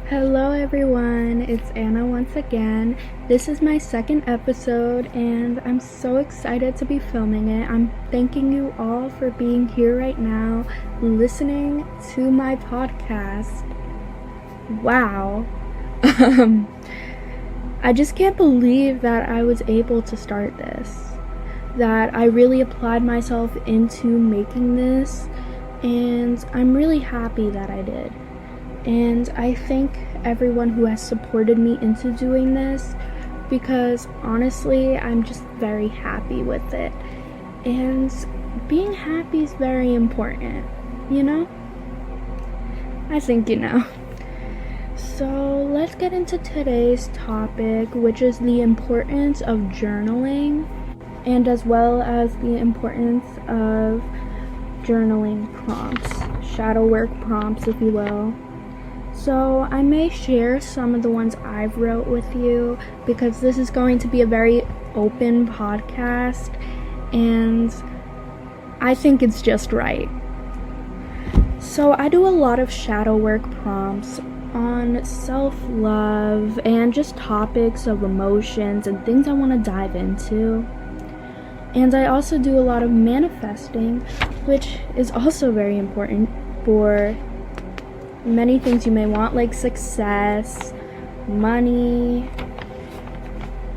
Hello everyone, it's Anna once again. This is my second episode and I'm so excited to be filming it. I'm thanking you all for being here right now, listening to my podcast. Wow. I just can't believe that I was able to start this. That I really applied myself into making this, and I'm really happy that I did. And I thank everyone who has supported me into doing this because honestly, I'm just very happy with it. And being happy is very important, you know? I think you know. So let's get into today's topic, which is the importance of journaling and as well as the importance of journaling prompts, shadow work prompts, if you will. So I may share some of the ones I've wrote with you because this is going to be a very open podcast and I think it's just right. So I do a lot of shadow work prompts on self-love and just topics of emotions and things I want to dive into. And I also do a lot of manifesting, which is also very important for many things you may want, like success, money,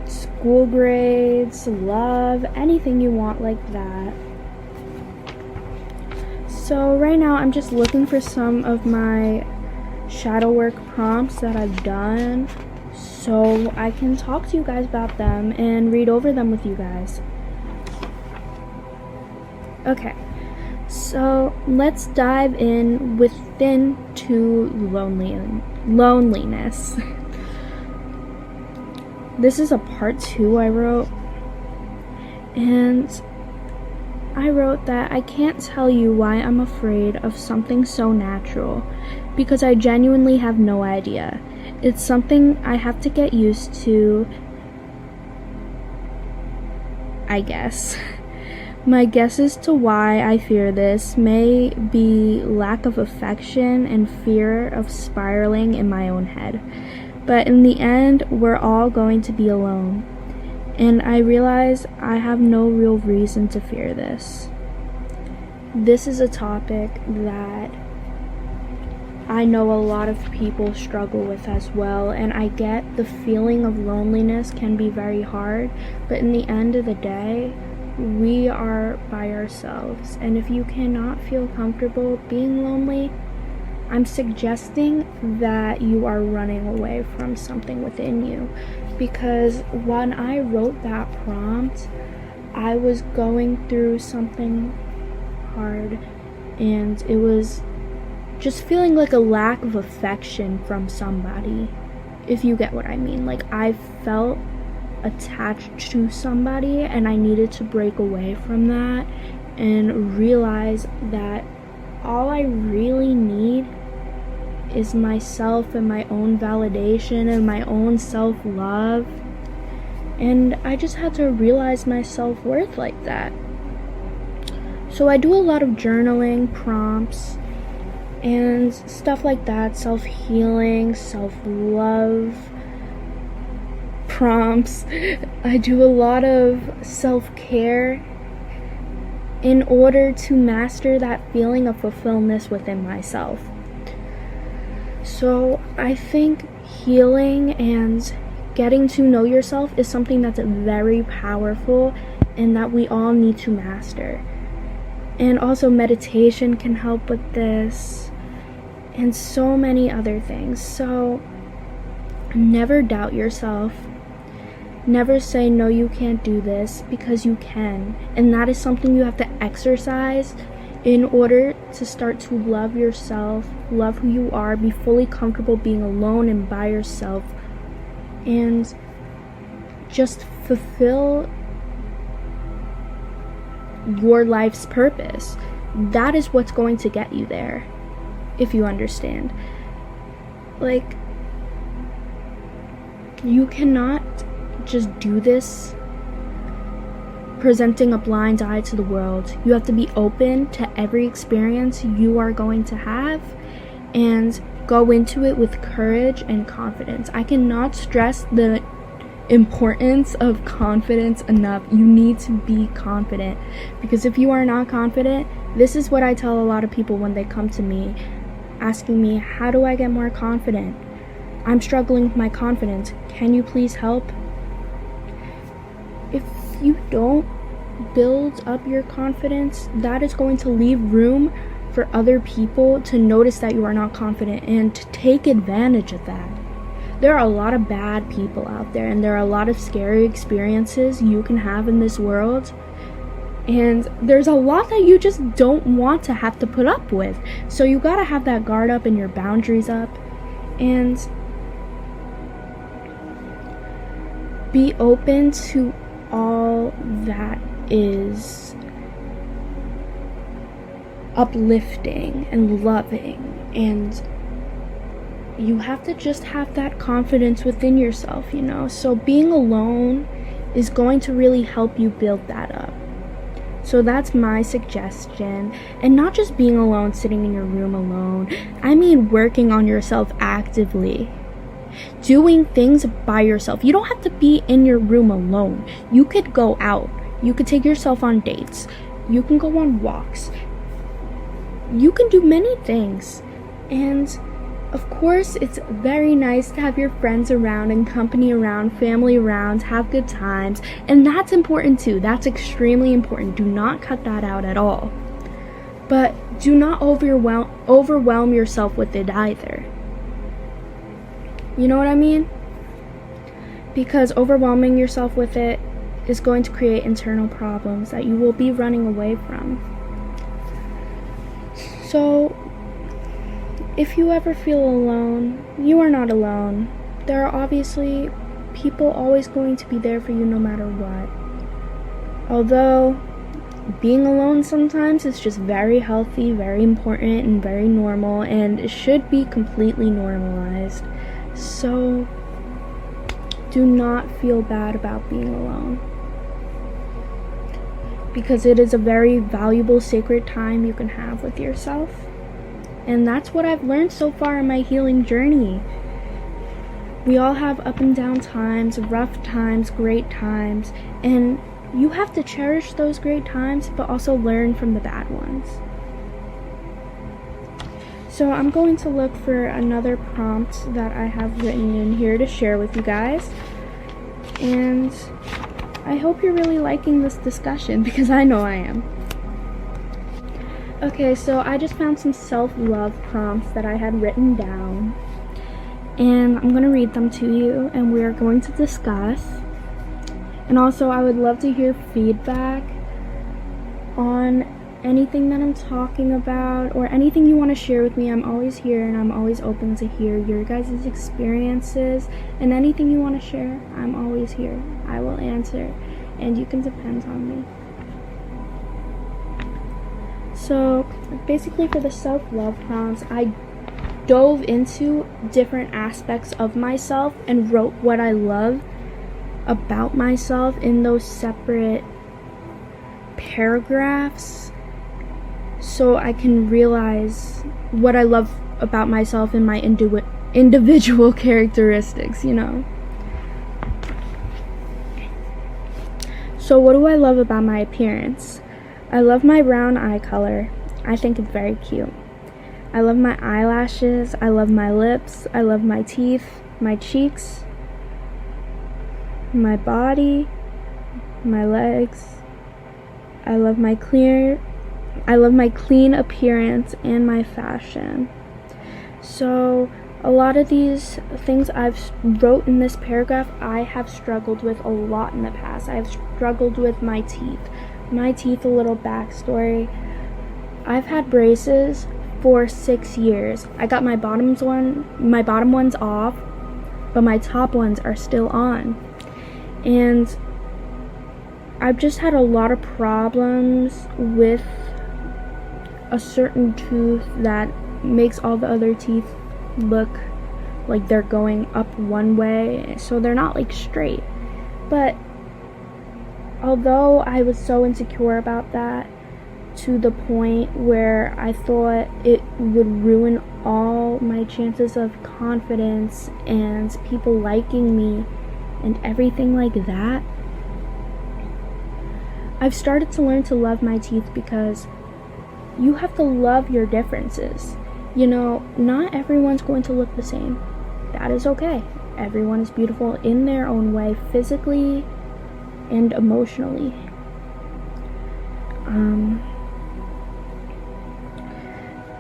school grades, love, anything you want like that. So right now I'm just looking for some of my shadow work prompts that I've done so I can talk to you guys about them and read over them with you guys. Okay. So let's dive in within to loneliness. This is a part 2 I wrote, and I wrote that I can't tell you why I'm afraid of something so natural, because I genuinely have no idea. It's something I have to get used to, I guess. My guess as to why I fear this may be lack of affection and fear of spiraling in my own head. But in the end, we're all going to be alone. And I realize I have no real reason to fear this. This is a topic that I know a lot of people struggle with as well. And I get the feeling of loneliness can be very hard. But in the end of the day, we are by ourselves, and if you cannot feel comfortable being lonely, I'm suggesting that you are running away from something within you, because when I wrote that prompt, I was going through something hard, and it was just feeling like a lack of affection from somebody, if you get what I mean. Like, I felt attached to somebody and I needed to break away from that and realize that all I really need is myself and my own validation and my own self-love, and I just had to realize my self-worth like that. So I do a lot of journaling prompts and stuff like that, self-healing, self-love prompts. I do a lot of self-care in order to master that feeling of fulfillment within myself. So I think healing and getting to know yourself is something that's very powerful and that we all need to master. And also meditation can help with this and so many other things. So never doubt yourself. Never say, no, you can't do this, because you can. And that is something you have to exercise in order to start to love yourself, love who you are, be fully comfortable being alone and by yourself, and just fulfill your life's purpose. That is what's going to get you there, if you understand. Like, you cannot just do this presenting a blind eye to the world. You have to be open to every experience you are going to have and go into it with courage and confidence. I cannot stress the importance of confidence enough. You need to be confident, because if you are not confident, this is what I tell a lot of people when they come to me asking me, how do I get more confident? I'm struggling with my confidence. Can you please help? If you don't build up your confidence, that is going to leave room for other people to notice that you are not confident and to take advantage of that. There are a lot of bad people out there, and there are a lot of scary experiences you can have in this world, and there's a lot that you just don't want to have to put up with. So you gotta have that guard up and your boundaries up, and be open to all that is uplifting and loving, and you have to just have that confidence within yourself, you know. So being alone is going to really help you build that up. So that's my suggestion. And not just being alone, sitting in your room alone. I mean working on yourself actively. Doing things by yourself. You don't have to be in your room alone. You could go out. You could take yourself on dates. You can go on walks. You can do many things. And of course, it's very nice to have your friends around and company around, family around, have good times. And that's important too. That's extremely important. Do not cut that out at all. But do not overwhelm yourself with it either. You know what I mean? Because overwhelming yourself with it is going to create internal problems that you will be running away from. So, if you ever feel alone, you are not alone. There are obviously people always going to be there for you no matter what. Although being alone sometimes is just very healthy, very important, and very normal, and it should be completely normalized. So do not feel bad about being alone, because it is a very valuable, sacred time you can have with yourself. And that's what I've learned so far in my healing journey. We all have up and down times, rough times, great times, and you have to cherish those great times, but also learn from the bad ones. So I'm going to look for another prompt that I have written in here to share with you guys. And I hope you're really liking this discussion, because I know I am. Okay, so I just found some self-love prompts that I had written down, and I'm going to read them to you, and we are going to discuss. And also, I would love to hear feedback on anything that I'm talking about, or anything you want to share with me. I'm always here, and I'm always open to hear your guys' experiences, and anything you want to share, I'm always here. I will answer, and you can depend on me. So basically, for the self-love prompts, I dove into different aspects of myself and wrote what I love about myself in those separate paragraphs, so I can realize what I love about myself and my individual characteristics, you know. So what do I love about my appearance? I love my brown eye color. I think it's very cute. I love my eyelashes. I love my lips. I love my teeth, my cheeks, my body, my legs. I love my clean appearance and my fashion. So a lot of these things I've wrote in this paragraph, I have struggled with a lot in the past. I've struggled with my teeth. My teeth, a little backstory. I've had braces for 6 years. I got my bottom ones off, but my top ones are still on. And I've just had a lot of problems with a certain tooth that makes all the other teeth look like they're going up one way, so they're not like straight. But although I was so insecure about that, to the point where I thought it would ruin all my chances of confidence and people liking me and everything like that, I've started to learn to love my teeth because you have to love your differences. You know, not everyone's going to look the same. That is okay. Everyone is beautiful in their own way, physically and emotionally.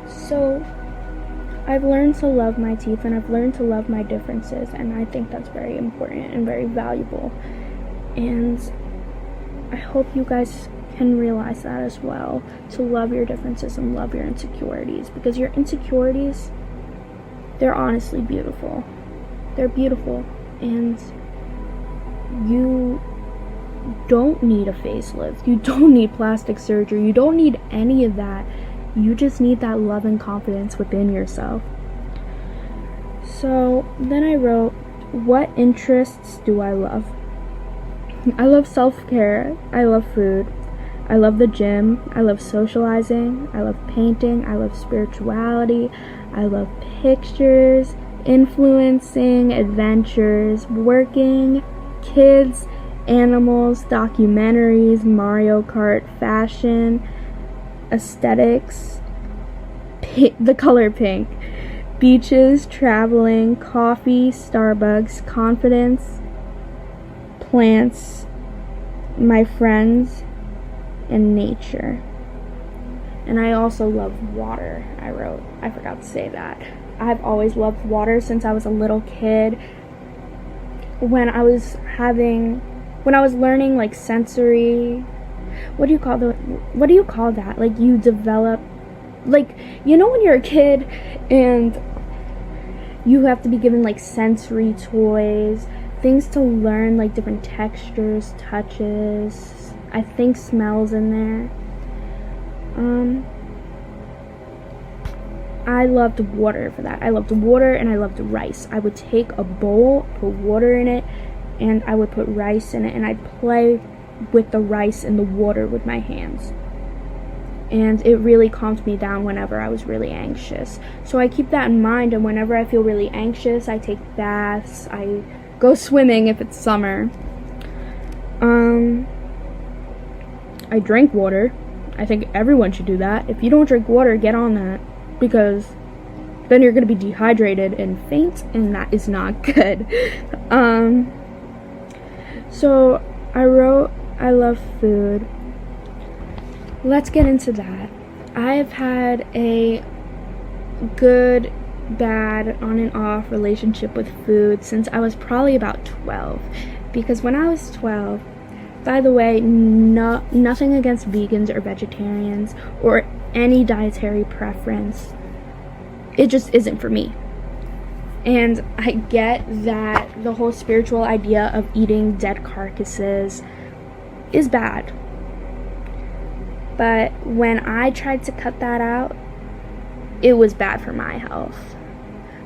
So I've learned to love my teeth, and I've learned to love my differences, and I think that's very important and very valuable. And I hope you guys can realize that as well, to love your differences and love your insecurities, because your insecurities, they're honestly beautiful. They're beautiful, and you don't need a facelift. You don't need plastic surgery. You don't need any of that. You just need that love and confidence within yourself. So then I wrote, what interests do I love? I love self-care. I love food. I love the gym. I love socializing. I love painting. I love spirituality. I love pictures, influencing, adventures, working, kids, animals, documentaries, Mario Kart, fashion, aesthetics, the color pink, beaches, traveling, coffee, Starbucks, confidence, plants, my friends, and nature. And I also love water, I wrote. I forgot to say that. I've always loved water since I was a little kid. When I was learning like sensory, what do you call that? Like you develop, like, you know when you're a kid and you have to be given like sensory toys, things to learn, like different textures, touches, I think smells in there. I loved water for that. I loved water and I loved rice. I would take a bowl, put water in it, and I would put rice in it, and I'd play with the rice and the water with my hands. And it really calmed me down whenever I was really anxious. So I keep that in mind, and whenever I feel really anxious, I take baths, I go swimming if it's summer. I drink water. I think everyone should do that. If you don't drink water, get on that, because then you're going to be dehydrated and faint, and that is not good. So I wrote, I love food. Let's get into that. I've had a good, bad, on and off relationship with food since I was probably about 12. Because when I was 12, by the way, nothing against vegans or vegetarians or any dietary preference. It just isn't for me. And I get that the whole spiritual idea of eating dead carcasses is bad. But when I tried to cut that out, it was bad for my health.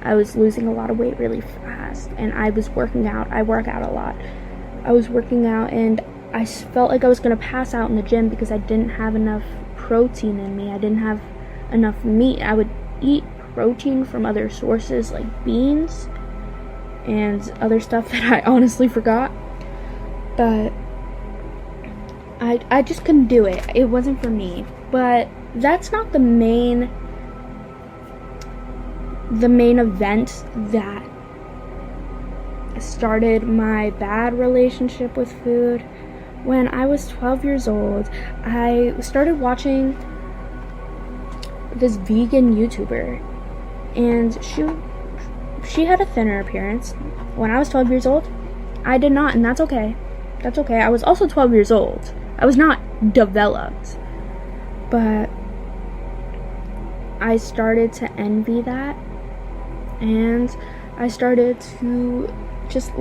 I was losing a lot of weight really fast, and I was working out. I work out a lot. I was working out, and I felt like I was going to pass out in the gym because I didn't have enough protein in me. I didn't have enough meat. I would eat protein from other sources like beans and other stuff that I honestly forgot. But I just couldn't do it. It wasn't for me. But that's not the main event that started my bad relationship with food. When I was 12 years old, I started watching this vegan YouTuber, and she had a thinner appearance. When I was 12 years old, I did not, and that's okay. That's okay. I was also 12 years old. I was not developed. But I started to envy that, and I started to just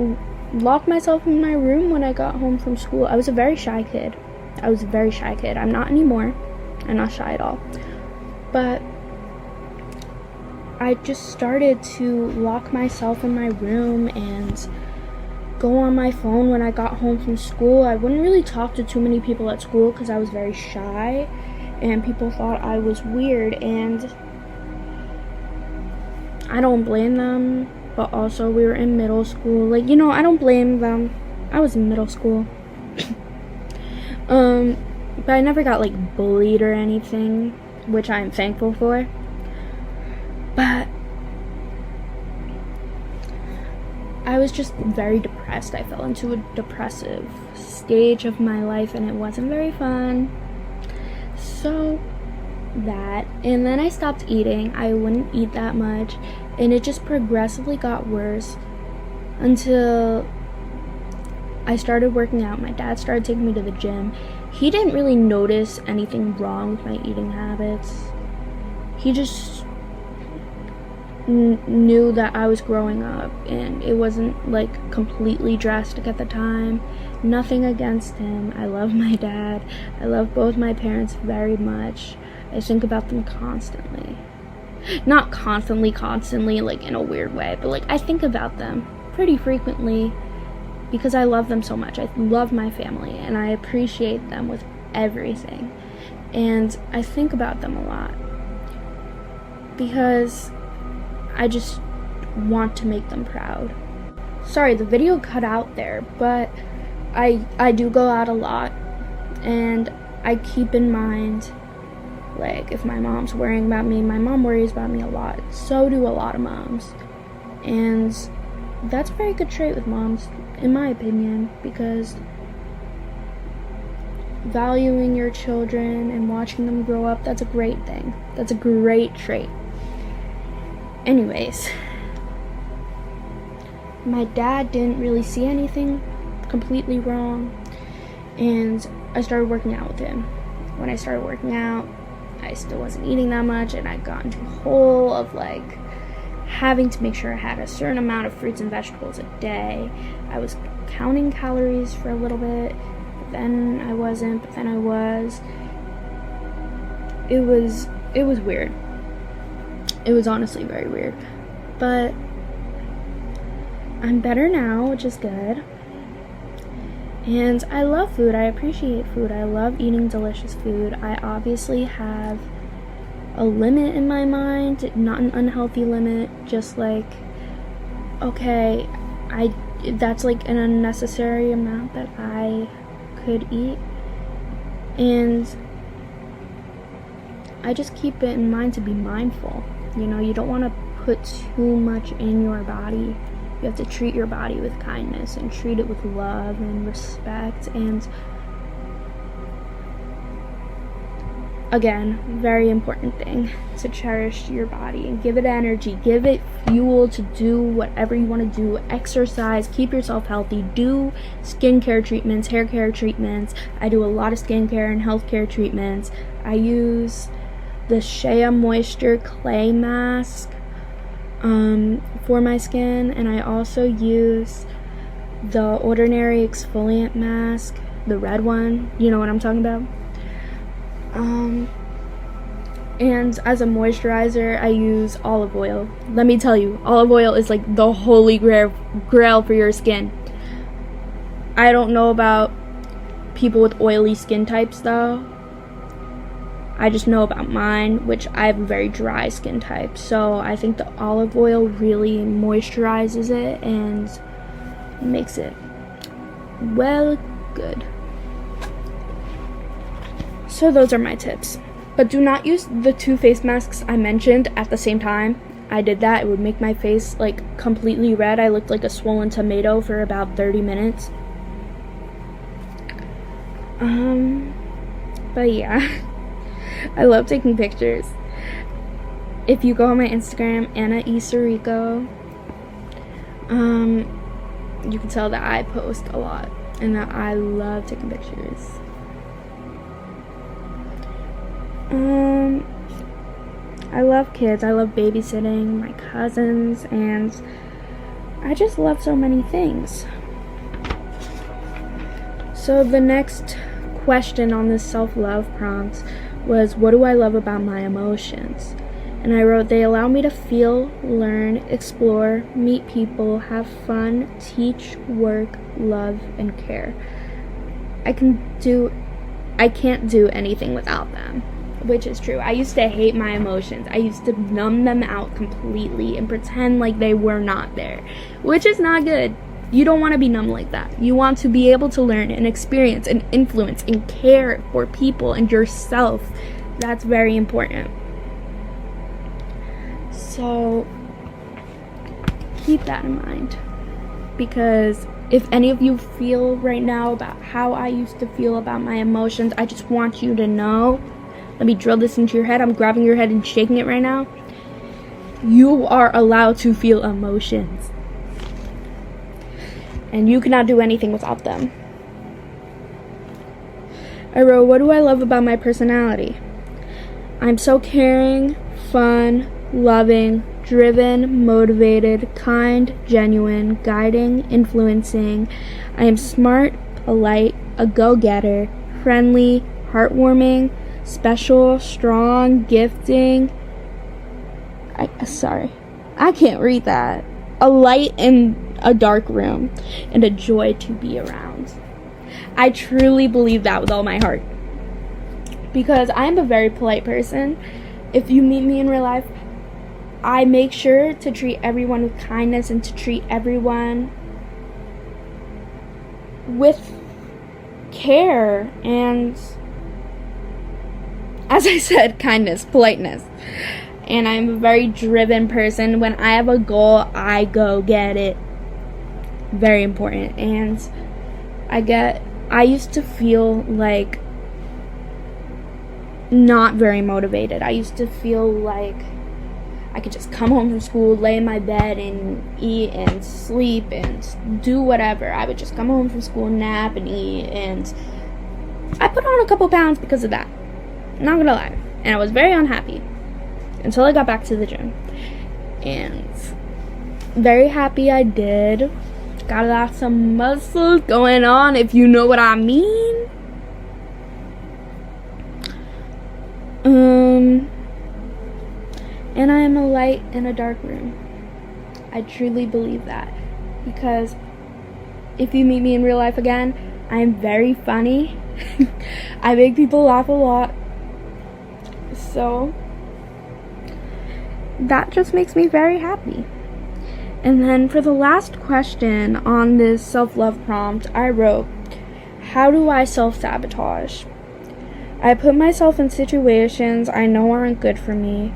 lock myself in my room when I got home from school. I was a very shy kid. I'm not anymore. I'm not shy at all. But I just started to lock myself in my room and go on my phone when I got home from school. I wouldn't really talk to too many people at school because I was very shy. and people thought I was weird, and I don't blame them, but also we were in middle school. Like, I don't blame them. I was in middle school. But I never got, like, bullied or anything, which I'm thankful for. But I was just very depressed. I fell into a depressive stage of my life, and it wasn't very fun. So that, and then I stopped eating. I wouldn't eat that much, and it just progressively got worse until I started working out. My dad started taking me to the gym. He didn't really notice anything wrong with my eating habits. He just knew that I was growing up, and it wasn't like completely drastic at the time. Nothing against him. I love my dad. I love both my parents very much. I think about them constantly. Not constantly, like in a weird way, but like I think about them pretty frequently because I love them so much. I love my family, and I appreciate them with everything. And I think about them a lot because I just want to make them proud. Sorry, the video cut out there, but I do go out a lot, and I keep in mind, like, if my mom's worrying about me, my mom worries about me a lot. So do a lot of moms. And that's a very good trait with moms, in my opinion, because valuing your children and watching them grow up, that's a great thing. That's a great trait. Anyways, my dad didn't really see anything completely wrong, and I started working out with him. When I started working out, I still wasn't eating that much, and I got into a hole of like having to make sure I had a certain amount of fruits and vegetables a day. I was counting calories for a little bit, but then I wasn't, but then I was. It was weird. It was honestly very weird. But I'm better now, which is good. And I love food. I appreciate food. I love eating delicious food. I obviously have a limit in my mind, not an unhealthy limit, just like, okay, that's like an unnecessary amount that I could eat. And I just keep it in mind to be mindful. You don't want to put too much in your body. You have to treat your body with kindness and treat it with love and respect. And again, very important thing, to cherish your body and give it energy, give it fuel to do whatever you want to do. Exercise, keep yourself healthy, do skincare treatments, hair care treatments. I do a lot of skincare and healthcare treatments. I use the Shea Moisture Clay Mask for my skin, and I also use the Ordinary Exfoliant Mask, the red one, you know what I'm talking about. And as a moisturizer, I use olive oil. Let me tell you, olive oil is like the holy grail for your skin. I don't know about people with oily skin types though. I just know about mine, which I have a very dry skin type. So I think the olive oil really moisturizes it and makes it, well, good. So those are my tips. But do not use the 2 face masks I mentioned at the same time. I did that. It would make my face like completely red. I looked like a swollen tomato for about 30 minutes. But yeah. I love taking pictures. If you go on my Instagram, Anna E. Sirico, you can tell that I post a lot and that I love taking pictures. I love kids. I love babysitting my cousins, and I just love so many things. So the next question on this self-love prompt was, what do I love about my emotions? And I wrote, they allow me to feel, learn, explore, meet people, have fun, teach, work, love, and care. I can't do anything without them. which is true. I used to hate my emotions. I used to numb them out completely and pretend like they were not there, which is not good. You don't want to be numb like that. You want to be able to learn and experience and influence and care for people and yourself. That's very important. So keep that in mind, because if any of you feel right now about how I used to feel about my emotions, I just want you to know, let me drill this into your head. I'm grabbing your head and shaking it right now. You are allowed to feel emotions, and you cannot do anything without them. I wrote, what do I love about my personality? I'm so caring, fun, loving, driven, motivated, kind, genuine, guiding, influencing. I am smart, polite, a go-getter, friendly, heartwarming, special, strong, gifting. I can't read that. A light in a dark room, and a joy to be around. I truly believe that with all my heart, because I am a very polite person. If you meet me in real life, I make sure to treat everyone with kindness and to treat everyone with care and, as I said, kindness, politeness. And I'm a very driven person. When I have a goal, I go get it. Very important. And I used to feel like not very motivated. I used to feel like I could just come home from school, lay in my bed, and eat and sleep and do whatever. I would just come home from school, nap and eat, and I put on a couple pounds because of that. Not gonna lie. And I was very unhappy until I got back to the gym. And very happy I did. Got lots of muscles going on, if you know what I mean. And I am a light in a dark room. I truly believe that, because if you meet me in real life again, I am very funny. I make people laugh a lot. So that just makes me very happy. And then for the last question on this self-love prompt, I wrote, how do I self-sabotage? I put myself in situations I know aren't good for me.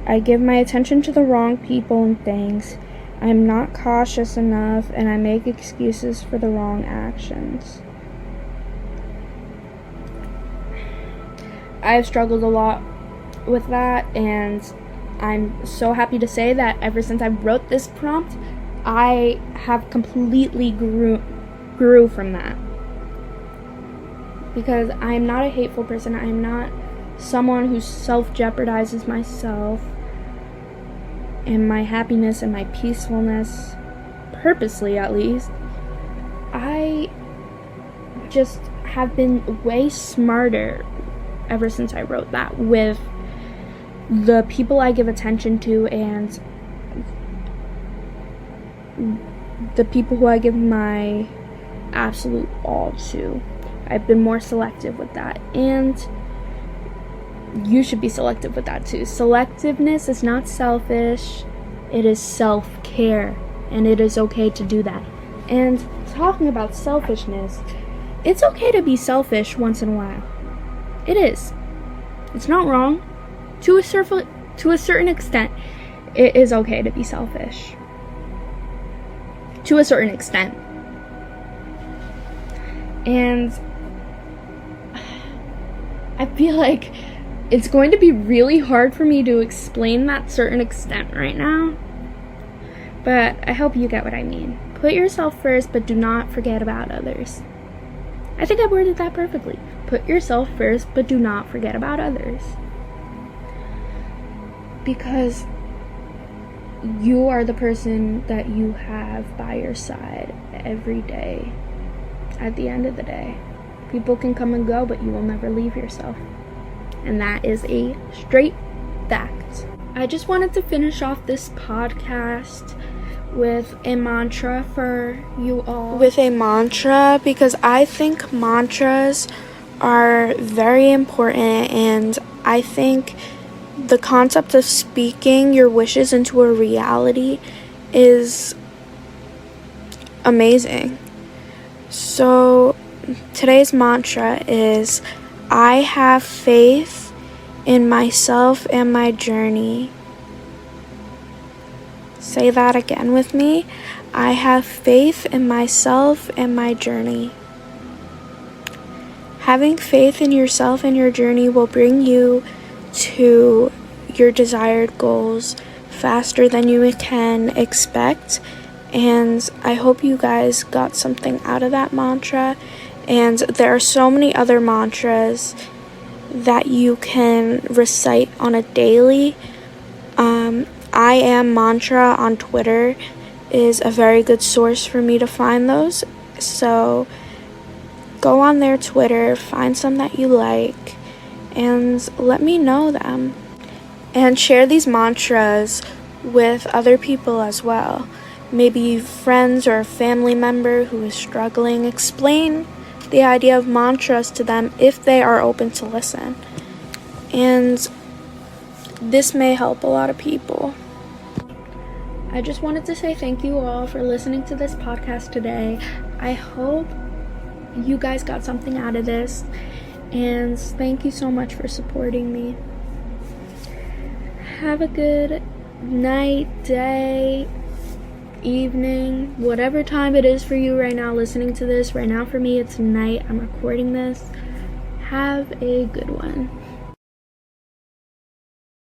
I give my attention to the wrong people and things. I'm not cautious enough, and I make excuses for the wrong actions. I've struggled a lot with that, and I'm so happy to say that ever since I wrote this prompt, I have completely grew from that. Because I am not a hateful person. I am not someone who self-jeopardizes myself and my happiness and my peacefulness, purposely at least. I just have been way smarter ever since I wrote that with the people I give attention to and the people who I give my absolute all to. I've been more selective with that, and you should be selective with that too. Selectiveness is not selfish, it is self-care, and it is okay to do that. And talking about selfishness, it's okay to be selfish once in a while. It is. It's not wrong. To a certain extent, it is okay to be selfish. To a certain extent. And I feel like it's going to be really hard for me to explain that certain extent right now. But I hope you get what I mean. Put yourself first, but do not forget about others. I think I worded that perfectly. Put yourself first, but do not forget about others. Because you are the person that you have by your side every day. At the end of the day, people can come and go, but you will never leave yourself. And that is a straight fact. I just wanted to finish off this podcast with a mantra for you all. Because I think mantras are very important, and I think the concept of speaking your wishes into a reality is amazing. So today's mantra is, I have faith in myself and my journey. Say that again with me. I have faith in myself and my journey. Having faith in yourself and your journey will bring you to your desired goals faster than you can expect. And I hope you guys got something out of that mantra. And there are so many other mantras that you can recite on a daily. I Am Mantra on Twitter is a very good source for me to find those. So go on their Twitter, find some that you like, and let me know them. And share these mantras with other people as well. Maybe friends or a family member who is struggling. Explain the idea of mantras to them if they are open to listen. And this may help a lot of people. I just wanted to say thank you all for listening to this podcast today. I hope you guys got something out of this, and thank you so much for supporting me. Have a good night, day, evening, whatever time it is for you right now listening to this. Right now for me it's night. I'm recording this. Have a good one.